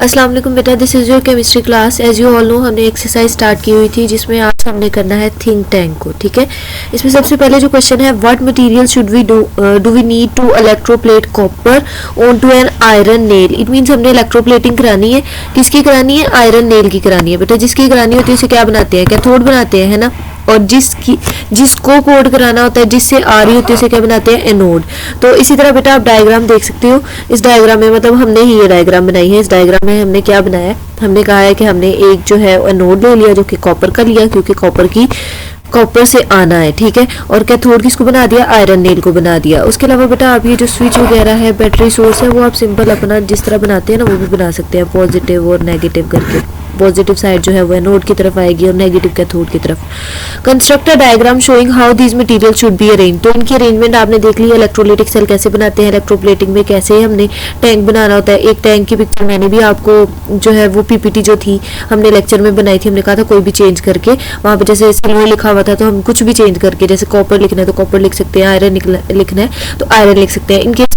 अस्सलाम वालेकुम बेटा, this is your chemistry class. As you all know हमने एक्सरसाइज स्टार्ट की हुई थी जिसमें आज हमने करना है थिंक टैंक को। ठीक है, इसमें सबसे पहले जो क्वेश्चन है, what material should we do we need to electroplate copper on to an iron nail. It means हमने इलेक्ट्रोप्लेटिंग करानी है। किसकी करानी है? आयरन नेल की करानी है। बेटा जिसकी करानी होती है उसे क्या बनाते हैं? कैथोड बनाते हैं, है ना। और जिसको कोड कराना होता है, जिससे आ रही होती है, उसे क्या बनाते हैं? एनोड। तो इसी तरह बेटा आप डायग्राम देख सकते हो। इस डायग्राम में मतलब हमने ही ये डायग्राम बनाई है। इस डायग्राम में हमने क्या बनाया है? हमने कहा है कि हमने एक जो है एनोड ले लिया जो कि कॉपर का लिया, क्योंकि कॉपर से आना है। ठीक है, और कैथोड किसको बना दिया? आयरन नेल को बना दिया। उसके अलावा बेटा आप ये जो स्विच वगैरह है, बैटरी सोर्स है, वो आप सिंपल अपना जिस तरह बनाते हैं ना वो भी बना सकते हैं, पॉजिटिव और नेगेटिव करके। पॉजिटिव साइड जो है वो एनोड की तरफ आएगी और नेगेटिव कैथोड की तरफ। Construct a diagram showing how these material should be arrange. तो इनकी अरेंजमेंट आपने देख ली। इलेक्ट्रोलाइटिक सेल कैसे बनाते हैं, इलेक्ट्रोप्लेटिंग में कैसे हमने टैंक बनाना होता है। एक टैंक की पिक्चर मैंने भी आपको जो है वो पीपीटी जो थी हमने लेक्चर में बनाई थी। हमने कहा था कोई भी चेंज करके, वहाँ पे जैसे सिल्वर लिखा हुआ था तो हम कुछ भी चेंज करके, जैसे कॉपर लिखना है तो कॉपर लिख सकते हैं, आयरन लिखना है तो आयरन लिख सकते हैं। इनके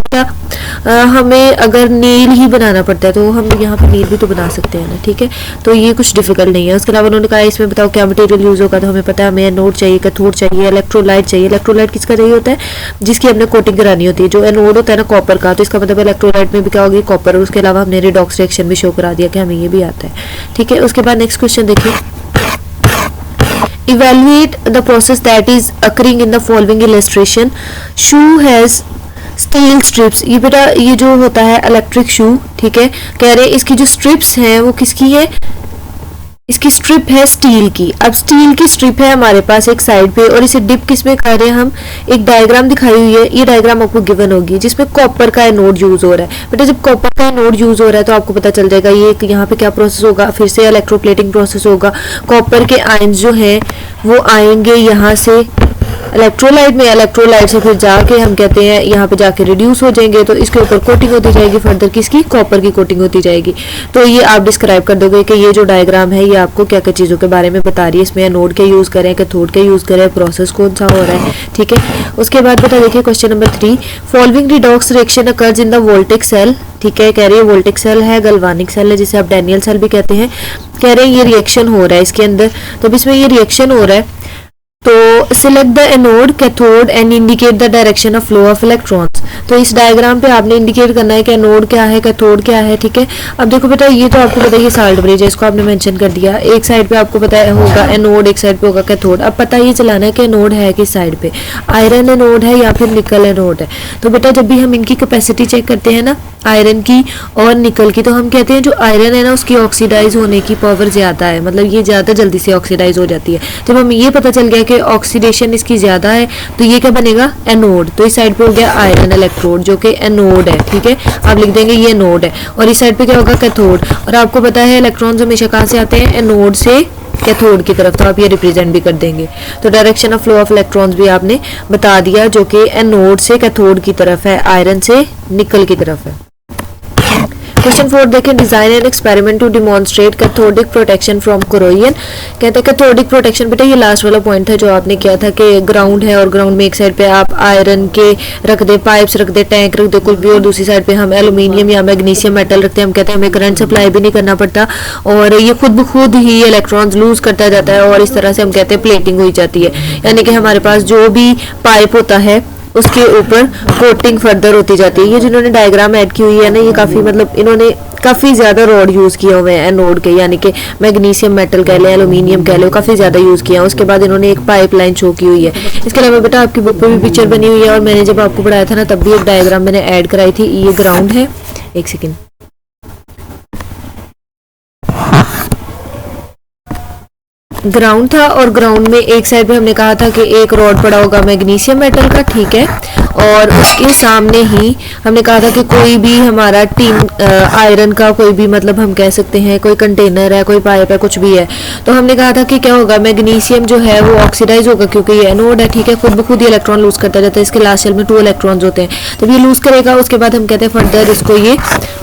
हमें अगर नेल ही बनाना पड़ता है तो हम यहाँ पे नेल भी तो बना सकते हैं ना। ठीक है, तो ये कुछ डिफिकल्ट नहीं है। उसके अलावा उन्होंने कहा इसमें बताओ क्या मटेरियल यूज होगा, तो हमें पता है हमें एनोड चाहिए, कैथोड चाहिए, इलेक्ट्रोलाइट चाहिए। इलेक्ट्रोलाइट किसका चाहिए होता है? जिसकी हमने कोटिंग करानी होती है। जो एनोड होता है ना कॉपर का, तो इसका मतलब इलेक्ट्रोलाइट में भी क्या होगी? कॉपर। उसके अलावा हमने रिडॉक्स रिएक्शन भी शो करा दिया कि हमें ये भी आता है। ठीक है, उसके बाद नेक्स्ट क्वेश्चन देखिए, evaluate the process that is occurring in the following illustration. Shoe has steel strips. ये बेटा ये जो होता है इलेक्ट्रिक शू, ठीक है, कह रहे इसकी जो स्ट्रिप्स हैं वो किसकी है? इसकी स्ट्रिप है स्टील की। अब स्टील की स्ट्रिप है हमारे पास एक साइड पे और इसे डिप किस में कर रहे हैं हम? एक डायग्राम दिखाई हुई है, ये डायग्राम आपको गिवन होगी जिसमें कॉपर का एनोड यूज हो रहा है। बेटा जब कॉपर का एनोड यूज हो रहा है तो आपको पता चल जाएगा ये यहाँ पे क्या प्रोसेस होगा, फिर से इलेक्ट्रोप्लेटिंग प्रोसेस होगा। कॉपर के आयंस जो हैं वो आएंगे यहाँ से इलेक्ट्रोलाइट में, इलेक्ट्रोलाइट से फिर जाके हम कहते हैं यहाँ पे जाके रिड्यूस हो जाएंगे, तो इसके ऊपर कोटिंग होती जाएगी, फर्दर किसकी? कॉपर की कोटिंग होती जाएगी। तो ये आप डिस्क्राइब कर दोगे कि ये जो डायग्राम है ये आपको क्या क्या चीज़ों के बारे में बता रही है। इसमें एनोड के यूज़ करें, कैथोड के यूज़ करें, प्रोसेस कौन सा हो रहा है। ठीक है, उसके बाद बेटा देखिए question number 3, following redox reaction occurs in the voltaic cell. ठीक है, कह रही है वोल्टिक सेल है, गल्वानिक सेल है, जिसे आप डैनियल सेल भी कहते हैं। कह रहे हैं ये रिएक्शन हो रहा है इसके अंदर, तो इसमें ये रिएक्शन हो रहा है तो select the anode, cathode and indicate the direction of flow of electrons. तो इस डायग्राम पे आपने इंडिकेट करना है कि एनोड क्या है, कैथोड क्या है। ठीक है, अब देखो बेटा ये तो आपको पता है ये साल्ट ब्रिज है, इसको आपने मेंशन कर दिया। एक साइड पे आपको पता है होगा एनोड, एक साइड पे होगा कैथोड। अब पता ये चलाना है कि एनोड है किस साइड पे, आयरन एनोड है या फिर निकल एनोड है। तो बेटा जब भी हम इनकी कैपेसिटी चेक करते हैं ना, आयरन की और निकल की, तो हम कहते हैं जो आयरन है ना उसकी ऑक्सीडाइज होने की पावर ज्यादा है, मतलब ये ज्यादा जल्दी से ऑक्सीडाइज हो जाती है। जब हमें ये पता चल गया कि ऑक्सीडेशन इसकी ज्यादा है तो ये क्या बनेगा? एनोड। तो इस साइड पे हो गया आयरन इलेक्ट्रोड जो कि एनोड है। ठीक है, आप लिख देंगे ये एनोड है, और इस साइड पे क्या होगा? कैथोड। और आपको पता है इलेक्ट्रॉन्स हमेशा कहाँ से आते हैं? एनोड से कैथोड की तरफ, तो आप ये रिप्रेजेंट भी कर देंगे। तो direction of flow of electrons भी आपने बता दिया जो कि एनोड से कैथोड की तरफ है, आयरन से निकल की तरफ है। क्वेश्चन 4 देखें, design and experiment to demonstrate cathodic protection from corrosion. कहते हैं कैथोडिक प्रोटेक्शन, बेटा ये लास्ट वाला पॉइंट है जो आपने किया था कि ग्राउंड है और ग्राउंड में एक साइड पे आप आयरन के रख दे, पाइप्स रख दे, टैंक रख दे, कुछ भी, और दूसरी साइड पे हम एल्यूमिनियम या मैग्नीशियम मेटल रखते हैं। हम कहते हैं हमें करंट सप्लाई भी नहीं करना पड़ता और ये खुद ब खुद ही इलेक्ट्रॉन्स लूज करता जाता है और इस तरह से हम कहते हैं प्लेटिंग हुई जाती है। यानी कि हमारे पास जो भी पाइप होता है उसके ऊपर कोटिंग फर्दर होती जाती है। ये जिन्होंने डायग्राम ऐड की हुई है ना, ये काफी मतलब इन्होंने काफी ज्यादा रॉड यूज किए हुए हैं एनोड के, यानी कि मैग्नीशियम मेटल कह ले, एल्यूमिनियम कह ले, काफी ज्यादा यूज किया है। उसके बाद इन्होंने एक पाइपलाइन शो की हुई है। इसके अलावा बेटा आपकी बुक पे भी पिक्चर बनी हुई है और मैंने जब आपको पढ़ाया था ना तब भी एक डायग्राम मैंने ऐड कराई थी। ये ग्राउंड है, एक सेकेंड, ग्राउंड था और ग्राउंड में एक साइड पे हमने कहा था कि एक रॉड पड़ा होगा मैग्नीशियम मेटल का। ठीक है, और उसके सामने ही हमने कहा था कि कोई भी हमारा टीन आयरन का कोई भी मतलब हम कह सकते हैं कोई कंटेनर है, कोई पाइप है, कुछ भी है, तो हमने कहा था कि क्या होगा? मैग्नीशियम जो है वो ऑक्सीडाइज होगा क्योंकि ये एनोड है। ठीक है, खुद ब खुद ही इलेक्ट्रॉन लूज करता जाता है। इसके लास्ट शेल में 2 इलेक्ट्रॉन्स होते हैं, जब ये लूज करेगा उसके बाद हम कहते हैं फर्दर इसको ये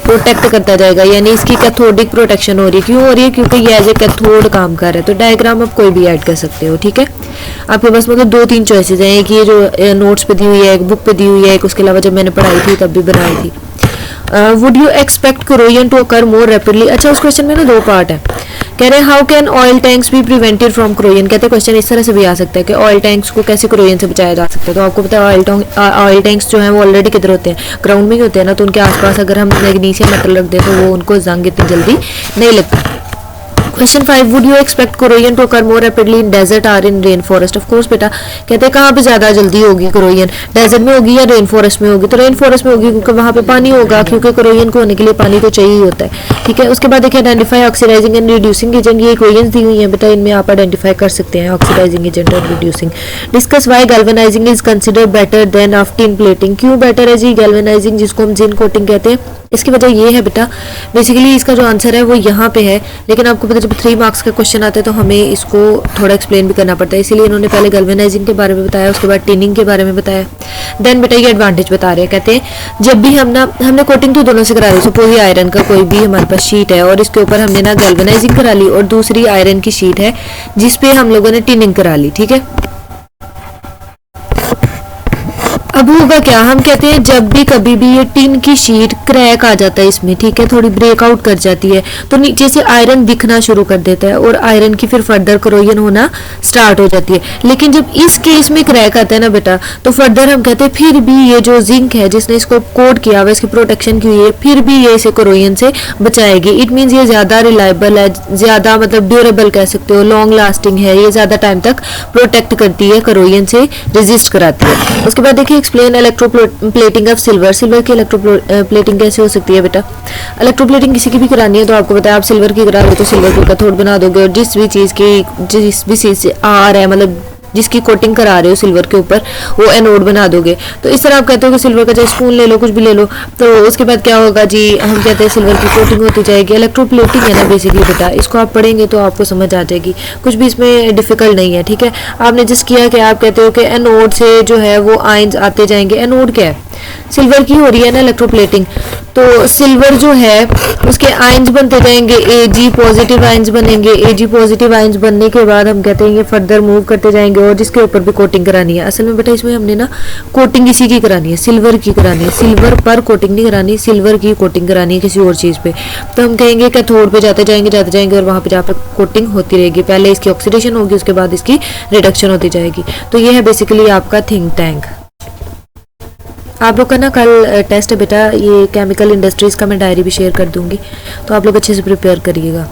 प्रोटेक्ट करता जाएगा, यानी इसकी कैथोडिक प्रोटेक्शन हो रही है। क्यों हो रही है? क्योंकि ये एज ए कैथोड काम कर रहा है। तो डायग्राम आप कोई भी ऐड कर सकते हो। ठीक है, आपके पास मतलब 2-3 चॉइसेस हैं, एक ये जो नोट्स पे दी हुई है, एक बुक पे दी हुई है, एक उसके अलावा जब मैंने पढ़ाई थी तब भी बनाई थी। Would you expect corrosion to occur more rapidly. अच्छा, उस क्वेश्चन में ना दो पार्ट है। कह रहे हैं how can oil tanks be prevented from corrosion. कहते हैं क्वेश्चन इस तरह से भी आ सकता है कि ऑयल टैंक्स को कैसे कोरोजन से बचाया जा सकता है। तो आपको पता है ऑयल टैंक्स जो हैं वो ऑलरेडी किधर होते हैं, ग्राउंड में ही होते हैं ना, तो उनके आसपास अगर हम मैग्नीशियम मेटल रख दें तो वो उनको जंग इतनी जल्दी नहीं लगती। Question 5, would you expect corrosion to occur more rapidly in desert or in rainforest. Of course बेटा, कहते हैं कहाँ पे ज्यादा जल्दी होगी कोरोजन, डेजर्ट में होगी या रेन फॉरेस्ट में होगी। तो रेन फॉरेस्ट में होगी क्योंकि वहाँ पे पानी होगा, क्योंकि कोरोजन को होने के लिए पानी तो चाहिए होता है। ठीक है, उसके बाद देखिए identify oxidising and reducing agent. ये इक्वेशंस दी हुई हैं बेटा, इनमें आप आइडेंटिफाई कर सकते हैं ऑक्सीडाइजिंग एजेंट और reducing. Discuss why galvanising is considered better than of tin plating. क्यों बेटर है जी गैल्वेनाइजिंग, जिसको हम जिन कोटिंग कहते हैं। इसकी वजह ये है बेटा, बेसिकली इसका जो आंसर है वो यहाँ पे है, लेकिन आपको पता जब 3 मार्क्स का क्वेश्चन आता है तो हमें इसको थोड़ा एक्सप्लेन भी करना पड़ता है, इसीलिए इन्होंने पहले गैल्वेनाइजिंग के बारे में बताया, उसके बाद टिनिंग के बारे में बताया, देन बेटा ये एडवांटेज बता रहे हैं। कहते हैं जब भी हमने कोटिंग तो दोनों से करा ली। सपोज ये आयरन का कोई भी हमारे पास शीट है और इसके ऊपर हमने ना गैल्वेनाइजिंग करा ली, और दूसरी आयरन की शीट है जिसपे हम लोगों ने टिनिंग करा ली। ठीक है, अब होगा क्या, हम कहते हैं जब भी कभी भी ये टिन की शीट क्रैक आ जाता है इसमें, ठीक है, थोड़ी ब्रेकआउट कर जाती है, तो नीचे से आयरन दिखना शुरू कर देता है और आयरन की फिर फर्दर कोरोजन होना स्टार्ट हो जाती है। लेकिन जब इस केस में क्रैक आता है ना बेटा, तो फर्दर हम कहते हैं फिर भी ये जो जिंक है जिसने इसको कोट किया हुआ, इसकी प्रोटेक्शन की हुई है, फिर भी ये इसे कोरोजन से बचाएगी। इट मीन्स ये ज्यादा रिलायबल है, ज्यादा मतलब ड्यूरेबल कह सकते हो, लॉन्ग लास्टिंग है, ये ज्यादा टाइम तक प्रोटेक्ट करती है, कोरोजन से रेजिस्ट कराती है। उसके बाद देखिए explain electroplating of silver. Silver की इलेक्ट्रोप्लेटिंग कैसे हो सकती है बेटा, इलेक्ट्रोप्लेटिंग किसी की भी करानी है तो आपको पता है आप सिल्वर की करा लो तो सिल्वर को कैथोड बना दोगे, और जिस भी चीज से आर है, मतलब जिसकी कोटिंग करा रहे हो सिल्वर के ऊपर, वो एनोड बना दोगे। तो इस तरह आप कहते हो कि सिल्वर का चाहे स्पून ले लो, कुछ भी ले लो, तो उसके बाद क्या होगा जी, हम कहते हैं सिल्वर की कोटिंग होती जाएगी। इलेक्ट्रोप्लेटिंग है ना बेसिकली बेटा, इसको आप पढ़ेंगे तो आपको समझ आ जाएगी, कुछ भी इसमें डिफिकल्ट नहीं है। ठीक है, आपने जिस किया कि आप कहते हो कि एनोड से जो है वो आयंस आते जाएंगे। एनोड क्या है, सिल्वर की हो रही है ना इलेक्ट्रोप्लेटिंग, तो सिल्वर जो है उसके आयंस बनते जाएंगे, Ag पॉजिटिव आयंस बनेंगे। Ag पॉजिटिव आयंस बनने के बाद हम कहते हैं ये फर्दर मूव करते जाएंगे और जिसके ऊपर भी कोटिंग करानी है। असल में बेटा इसमें हमने ना कोटिंग इसी की करानी है, सिल्वर की करानी है, सिल्वर पर कोटिंग नहीं करानी, सिल्वर की कोटिंग करानी है किसी और चीज़ पे। तो हम कहेंगे कैथोड पे जाते जाएंगे और वहाँ पे जहाँ पे कोटिंग होती रहेगी, पहले इसकी ऑक्सीडेशन होगी, उसके बाद इसकी रिडक्शन होती जाएगी। तो ये है बेसिकली आपका थिंक टैंक। आप लोग का ना कल टेस्ट है बेटा, ये केमिकल इंडस्ट्रीज़ का मैं डायरी भी शेयर कर दूंगी, तो आप लोग अच्छे से प्रिपेयर करिएगा।